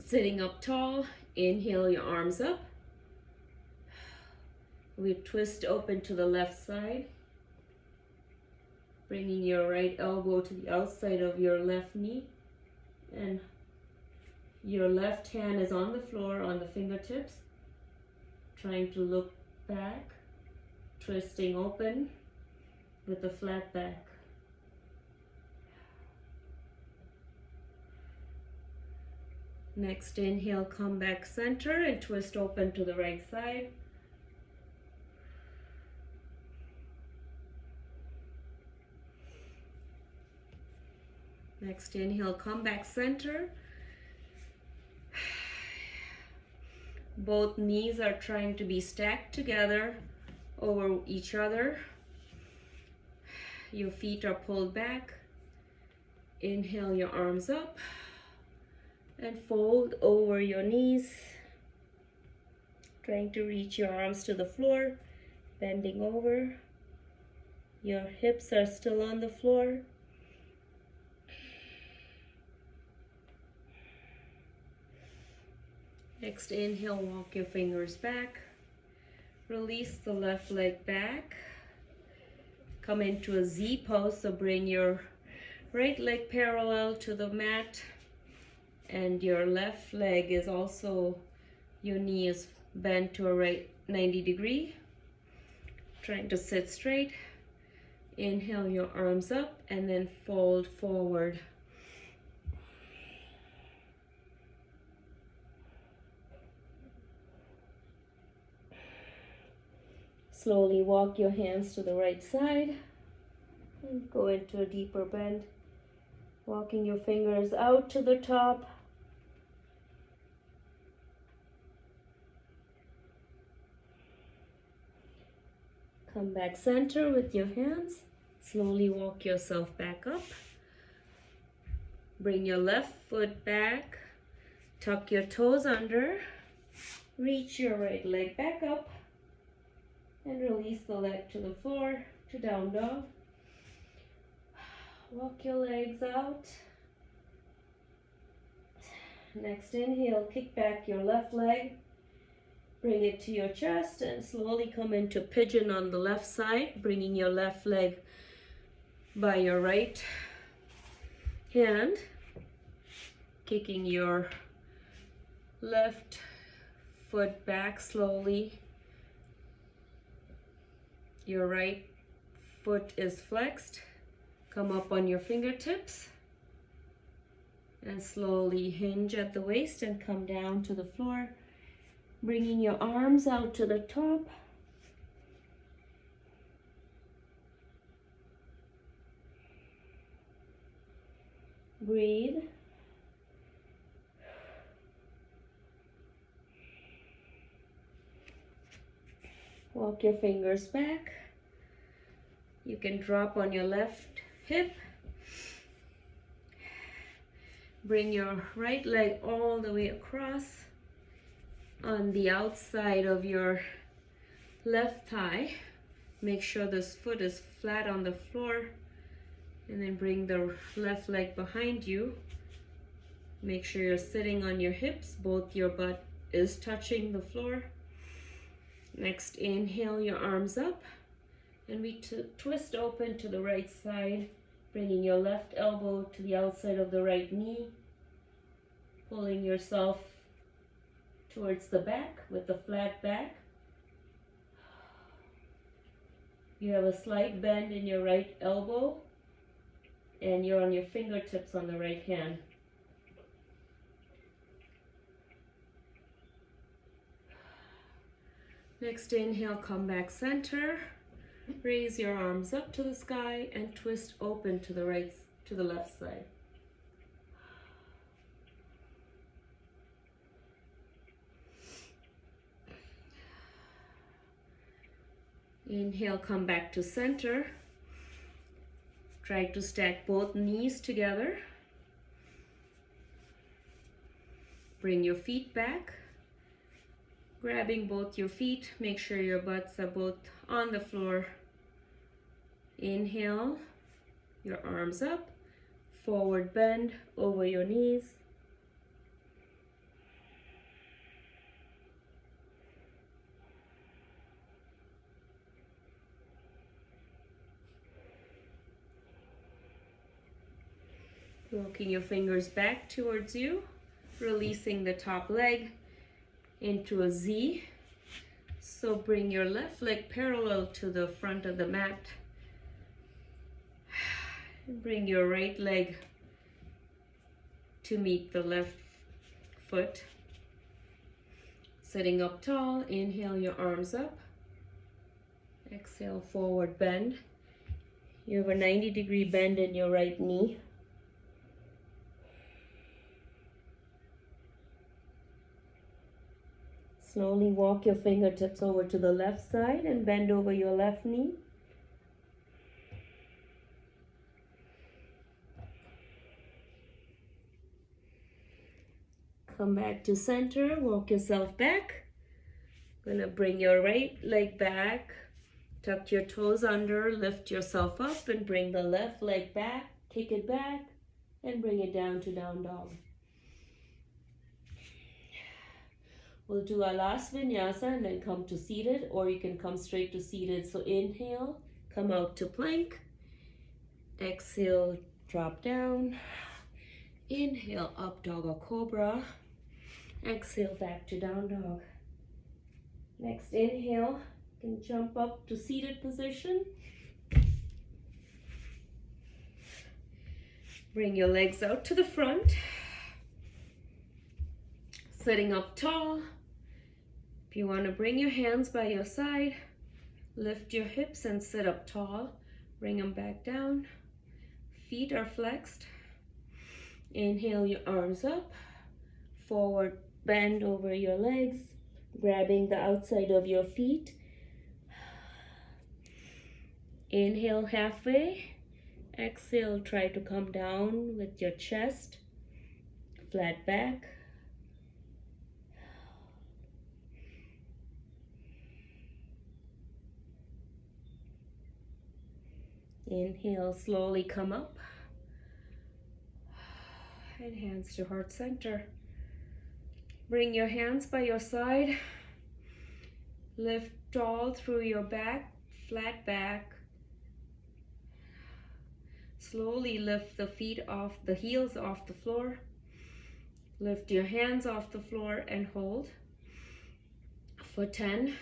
Sitting up tall, inhale your arms up. We twist open to the left side. Bringing your right elbow to the outside of your left knee. And your left hand is on the floor on the fingertips. Trying to look back. Twisting open with a flat back. Next inhale, come back center and twist open to the right side. Next inhale, come back center. Both knees are trying to be stacked together over each other. Your feet are pulled back. Inhale your arms up and fold over your knees. Trying to reach your arms to the floor, bending over. Your hips are still on the floor. Next inhale, walk your fingers back. Release the left leg back. Come into a Z pose, so bring your right leg parallel to the mat. And your left leg is also, your knee is bent to a right 90 degree. Trying to sit straight. Inhale your arms up and then fold forward. Slowly walk your hands to the right side and go into a deeper bend. Walking your fingers out to the top. Come back center with your hands. Slowly walk yourself back up. Bring your left foot back. Tuck your toes under. Reach your right leg back up. And release the leg to the floor to down dog. Walk your legs out. Next inhale, kick back your left leg. Bring it to your chest and slowly come into pigeon on the left side, bringing your left leg by your right hand, kicking your left foot back slowly. Your right foot is flexed. Come up on your fingertips and slowly hinge at the waist and come down to the floor, bringing your arms out to the top. Breathe. Walk your fingers back. You can drop on your left hip. Bring your right leg all the way across on the outside of your left thigh. Make sure this foot is flat on the floor, and then bring the left leg behind you. Make sure you're sitting on your hips, both your butt is touching the floor. Next, inhale your arms up, and we twist open to the right side, bringing your left elbow to the outside of the right knee, pulling yourself towards the back with a flat back. You have a slight bend in your right elbow, and you're on your fingertips on the right hand. Next inhale, come back center. Raise your arms up to the sky and twist open to the right, to the left side. Inhale, come back to center. Try to stack both knees together. Bring your feet back. Grabbing both your feet, make sure your butts are both on the floor. Inhale, your arms up, forward bend over your knees. Walking your fingers back towards you, releasing the top leg into a Z. So bring your left leg parallel to the front of the mat. Bring your right leg to meet the left foot. Sitting up tall, inhale your arms up. Exhale, forward bend. You have a 90-degree bend in your right knee. Slowly walk your fingertips over to the left side and bend over your left knee. Come back to center, walk yourself back. Gonna bring your right leg back, tuck your toes under, lift yourself up and bring the left leg back, kick it back and bring it down to down dog. We'll do our last vinyasa and then come to seated, or you can come straight to seated. So inhale, come out to plank. Exhale, drop down. Inhale, up dog or cobra. Exhale, back to down dog. Next inhale, you can jump up to seated position. Bring your legs out to the front. Sitting up tall. If you want to bring your hands by your side, lift your hips and sit up tall. Bring them back down. Feet are flexed. Inhale your arms up. Forward bend over your legs, grabbing the outside of your feet. Inhale halfway. Exhale, try to come down with your chest, flat back. Inhale, slowly come up. And hands to heart center. Bring your hands by your side. Lift tall through your back, flat back. Slowly lift the feet off, the heels off the floor. Lift your hands off the floor and hold for 10,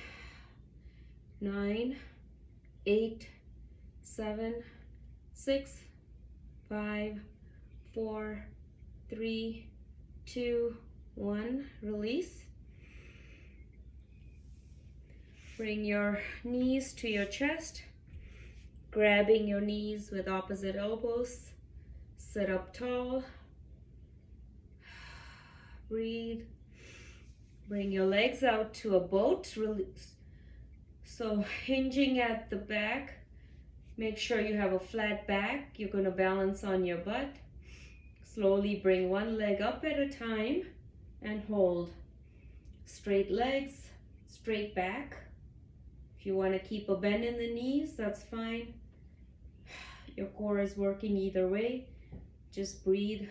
9, 8, 7, 6, 5, 4, 3, 2, 1. Release. Bring your knees to your chest, grabbing your knees with opposite elbows. Sit up tall. Breathe. Bring your legs out to a boat. Release. So hinging at the back. Make sure you have a flat back. You're going to balance on your butt. Slowly bring one leg up at a time and hold. Straight legs, straight back. If you want to keep a bend in the knees, that's fine. Your core is working either way. Just breathe.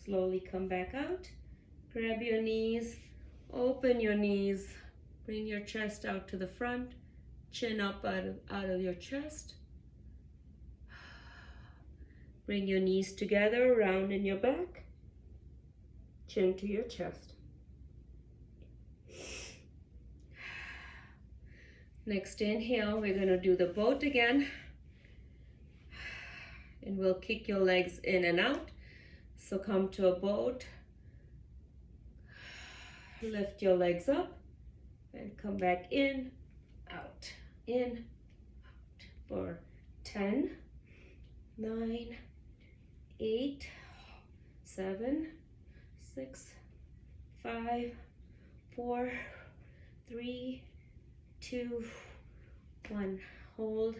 Slowly come back out. Grab your knees, open your knees, bring your chest out to the front, chin up out of your chest. Bring your knees together, round in your back, chin to your chest. Next inhale, we're going to do the boat again. And we'll kick your legs in and out. So come to a boat, lift your legs up, and come back in, out, for 10, 9, 8, 7, 6, 5, 4, 3, 2, 1. Hold.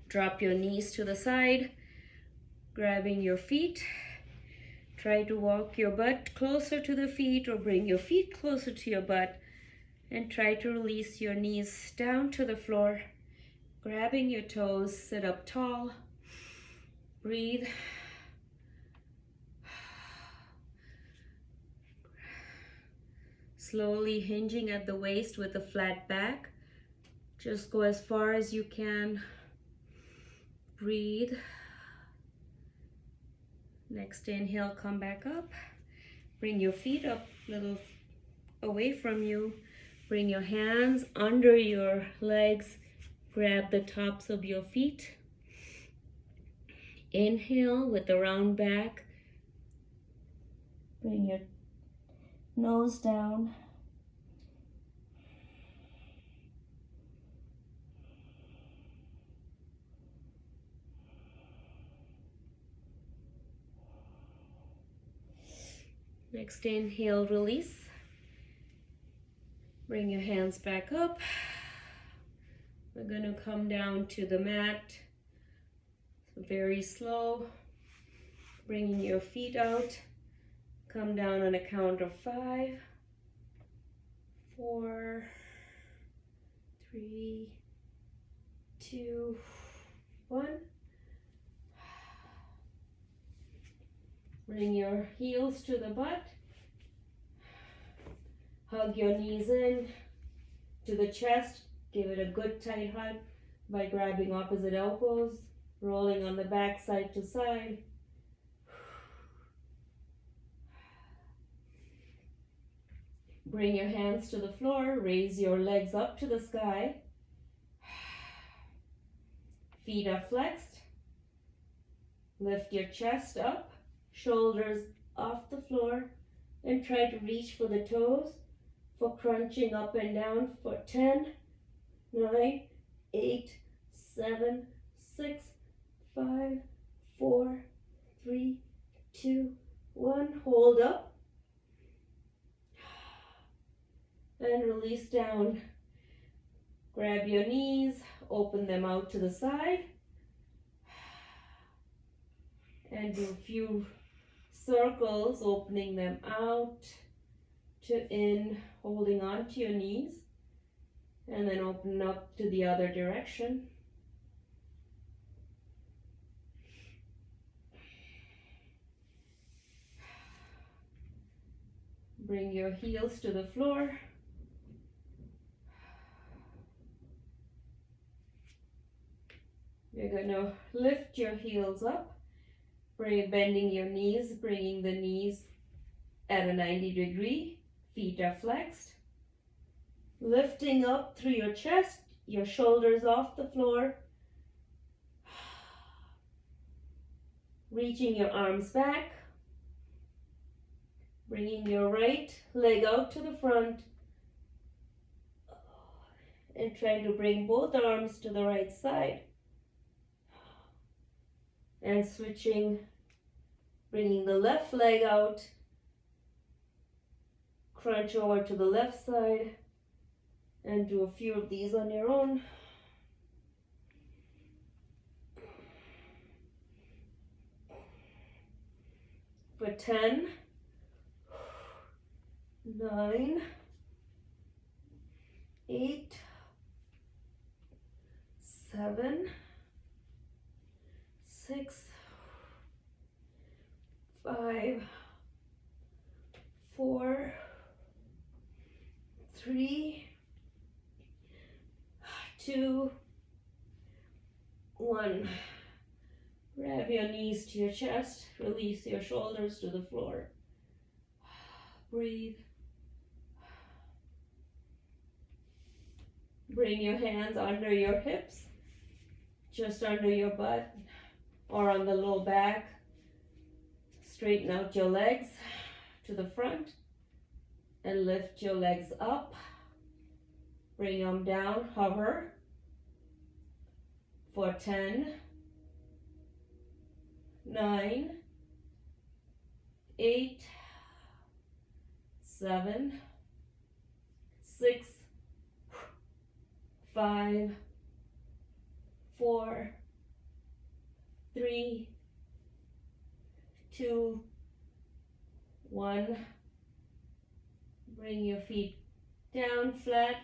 Drop your knees to the side, grabbing your feet. Try to walk your butt closer to the feet or bring your feet closer to your butt, and try to release your knees down to the floor. Grabbing your toes, sit up tall. Breathe. Slowly hinging at the waist with a flat back. Just go as far as you can. Breathe. Next inhale, come back up. Bring your feet up a little away from you. Bring your hands under your legs. Grab the tops of your feet. Inhale with the round back. Bring your nose down. Next inhale, release. Bring your hands back up. We're going to come down to the mat. So very slow. Bringing your feet out. Come down on a count of 5, 4, 3, 2, 1. Bring your heels to the butt. Hug your knees in to the chest. Give it a good tight hug by grabbing opposite elbows, rolling on the back side to side. Bring your hands to the floor. Raise your legs up to the sky. Feet are flexed. Lift your chest up. Shoulders off the floor. And try to reach for the toes for crunching up and down for 10, 9, 8, 7, 6, 5, 4, 3, 2, 1. Hold up. And release down. Grab your knees, open them out to the side. And do a few circles, opening them out to in, holding on to your knees. And then open up to the other direction. Bring your heels to the floor. You're going to lift your heels up, bending your knees, bringing the knees at a 90 degree. Feet are flexed. Lifting up through your chest, your shoulders off the floor. Reaching your arms back. Bringing your right leg out to the front. And trying to bring both arms to the right side. And switching, bringing the left leg out, crunch over to the left side, and do a few of these on your own. For 10, 9, 8, 7, 6, 5, 4, 3, 2, 1. Grab your knees to your chest, release your shoulders to the floor. Breathe. Bring your hands under your hips, just under your butt or on the low back. Straighten out your legs to the front and lift your legs up. Bring them down, hover for 10, 9, 8, 7, 6, 5, 4, 3, 2, 1. Bring your feet down flat.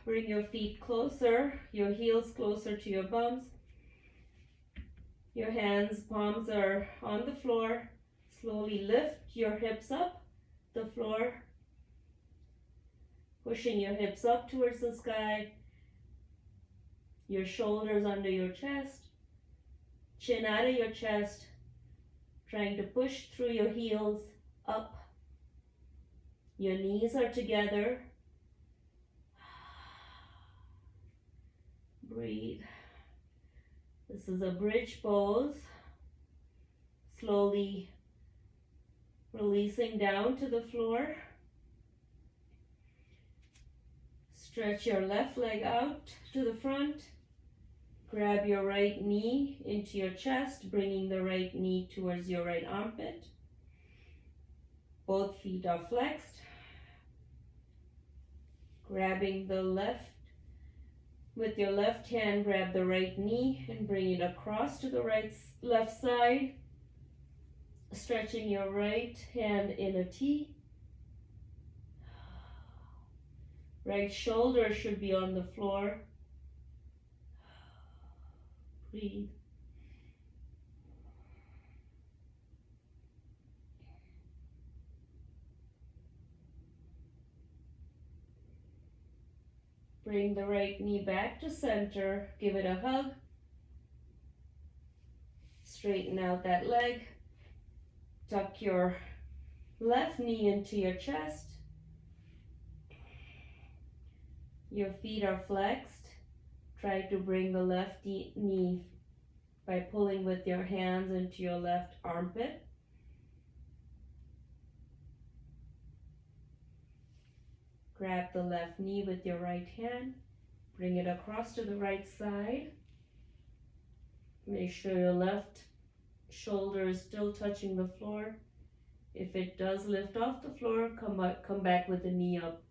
Bring your feet closer, your heels closer to your bums. Your hands, palms are on the floor. Slowly lift your hips up the floor. Pushing your hips up towards the sky. Your shoulders under your chest. Chin out of your chest, trying to push through your heels up. Your knees are together. Breathe. This is a bridge pose. Slowly releasing down to the floor. Stretch your left leg out to the front. Grab your right knee into your chest, bringing the right knee towards your right armpit. Both feet are flexed. Grabbing the left, with your left hand, grab the right knee and bring it across to the left side. Stretching your right hand in a T. Right shoulder should be on the floor. Breathe. Bring the right knee back to center. Give it a hug. Straighten out that leg. Tuck your left knee into your chest. Your feet are flexed. Try to bring the left knee by pulling with your hands into your left armpit. Grab the left knee with your right hand. Bring it across to the right side. Make sure your left shoulder is still touching the floor. If it does lift off the floor, come back with the knee up.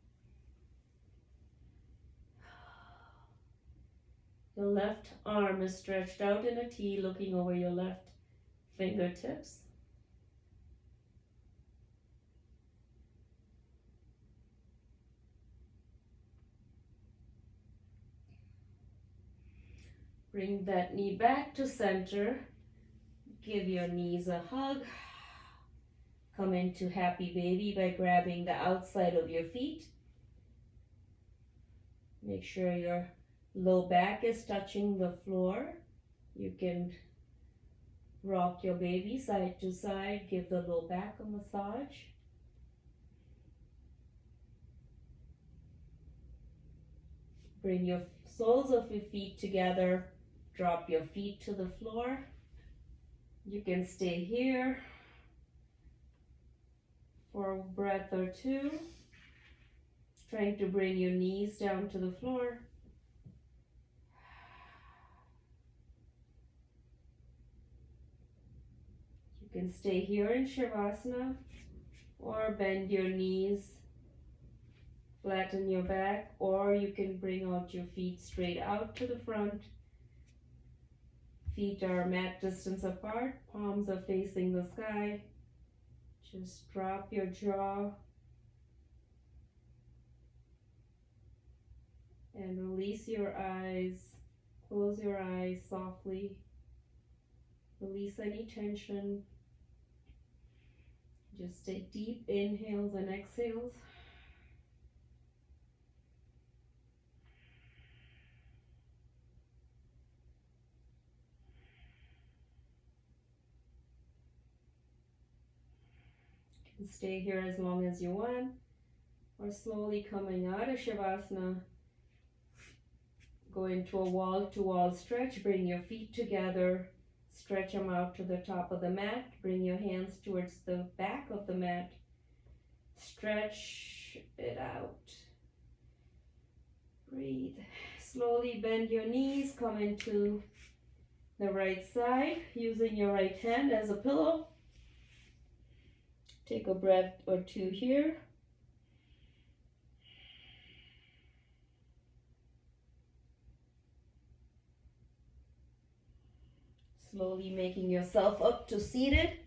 The left arm is stretched out in a T, looking over your left fingertips. Bring that knee back to center. Give your knees a hug. Come into happy baby by grabbing the outside of your feet. Make sure your low back is touching the floor. You can rock your baby side to side. Give the low back a massage. Bring your soles of your feet together. Drop your feet to the floor. You can stay here for a breath or two. Trying to bring your knees down to the floor. You can stay here in Shavasana or bend your knees, flatten your back, or you can bring out your feet straight out to the front. Feet are mat distance apart, palms are facing the sky. Just drop your jaw and release your eyes. Close your eyes softly. Release any tension. Just take deep inhales and exhales. You can stay here as long as you want, or slowly coming out of Shavasana. Go into a wall-to-wall stretch. Bring your feet together. Stretch them out to the top of the mat. Bring your hands towards the back of the mat. Stretch it out. Breathe. Slowly bend your knees. Come into the right side using your right hand as a pillow. Take a breath or two here. Slowly making yourself up to seated.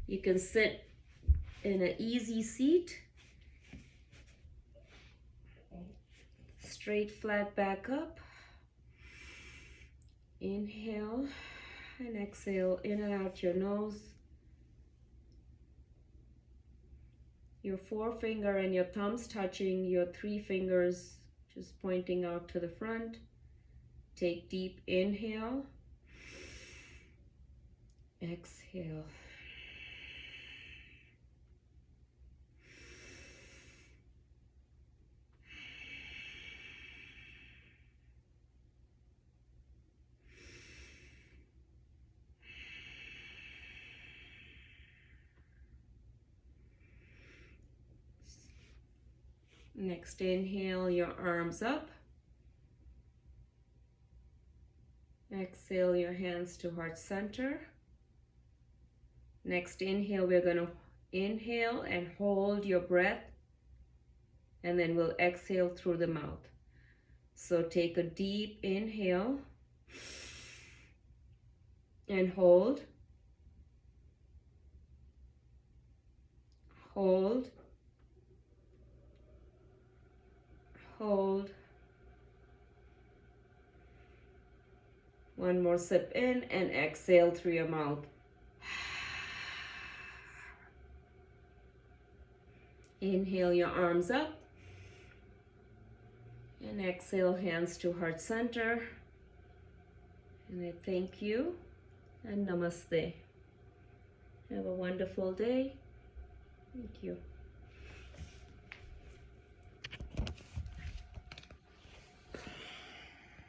You can sit in an easy seat. Straight flat back up. Inhale and exhale in and out your nose. Your forefinger and your thumbs touching, your 3 fingers just pointing out to the front. Take deep inhale. Exhale. Next inhale, your arms up. Exhale, your hands to heart center. Next inhale, we're going to inhale and hold your breath, and then we'll exhale through the mouth. So take a deep inhale and hold, hold, hold. One more sip in and exhale through your mouth. Inhale your arms up and exhale, hands to heart center. And I thank you and namaste. Have a wonderful day. Thank you.